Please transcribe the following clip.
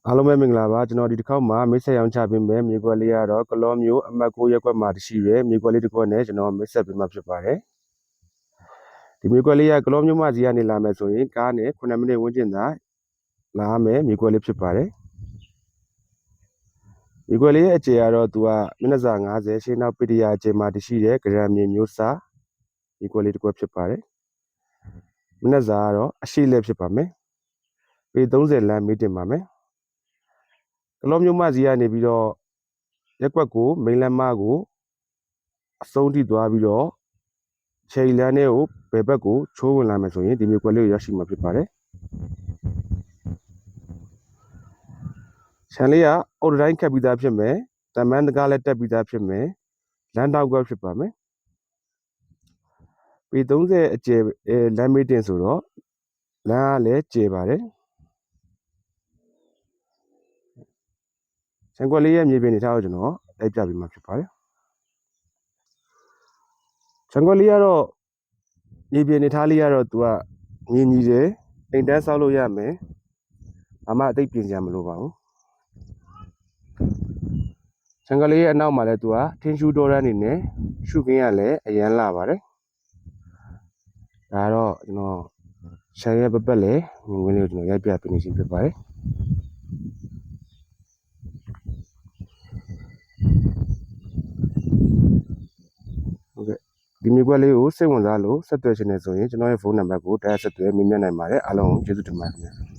အားလုံးပဲမင်္ဂလာပါကျွန်တော်ဒီတစ်ခေါက်မှာမိတ်ဆက်ရောင်းချပေးမယ်မြေကွက်လေးကတော့ကလောမျိုးအမှတ်9ရပ်ကွက်မှာတရှိရဲမြေကွက်လေးတစ်ခွက်နဲ့ကျွန်တော်မိတ်ဆက်ပေးမှာဖြစ်ပါတယ်ဒီမြေကွက်လေးကကလောမျိုးမှကြီးကနေလာမယ်ဆိုရင်ကားနဲ့9မိနစ်ဝန်းကျင်သာလာမယ်မြေကွက်လေးဖြစ်ပါတယ်မြေကွက်လေးရဲ့အကျယ်ကတော့သူကမျက်နှာစာ90ရှင်းနောက်ပရိယာအကျယ်မှာတရှိရဲဂရမ်မြေမျိုးစာမြေကွက်လေးတစ်ခွက်ဖြစ်ပါတယ်မျက်နှာစာကတော့အရှိလက်ဖြစ်ပါမယ်ပေ30လမ်းမီးတင်ပါမယ်ကလောမျိုးမကြီးကနေပြီးတော့ရက်ကွက်ကိုမိန်လမ်းမကိုအဆုံးထိသွားပြီးတော့ချယ်ရီလမ်းထဲကိုဘယ်ဘက်ကိုချိုးဝင်လာမယ်ဆိုရင်ဒီမျိုးကွက်လေးကိုရောက်ရှိမှာဖြစ်ပါတယ်ခြံလေးကအုတ်တိုင်းခတ်ပြီးသားဖြစ်မယ်တမန်တကားလည်းတက်ပြီးသားဖြစ်မယ်လမ်းတောက်ကွက်ဖြစ်ပါမယ်ပေ30အကျယ်လမ်းမေးတင်ဆိုတော့လမ်းကလည်းကျယ်ပါတယ်ခြံကွက်လေးရဲ့မြေပြင်နေထားကိုကျွန်တော်လိုက်ပြပေးမှာဖြစ်ပါတယ်ခြံကွက်လေးကတော့မြေပြင်နေထားလေးကတော့သူကငင်းကြီးတယ်အိမ်တန်းဆောက်လို့ရမယ်ဘာမှအသိပြင်စရာမလိုပါဘူးခြံကွက်လေးရဲ့အနောက်မှာလည်းသူကထင်းရှူးတော်ရန်နေနဲ့ရှုခင်းရလည်းအရန်လာပါတယ်ဒါတော့ကျွန်တော်ခြံရဲ့ပပတ်လေငွေလေးကိုကျွန်တော်ရိုက်ပြပေးနေခြင်းဖြစ်ပါတယ်ဟုတ်ကဲ့ဒီမြေကွက်လေးကိုစိတ်ဝင်စားလို့ဆက်သွယ်ချင်တယ်ဆိုရင်ကျွန်တော်ရဲ့ဖုန်းနံပါတ်ကိုတိုက်ရိုက်ဆက်သွယ်မြင်မြတ်နိုင်ပါတယ်အားလုံးကျေးဇူးတင်ပါတယ်ခင်ဗျာ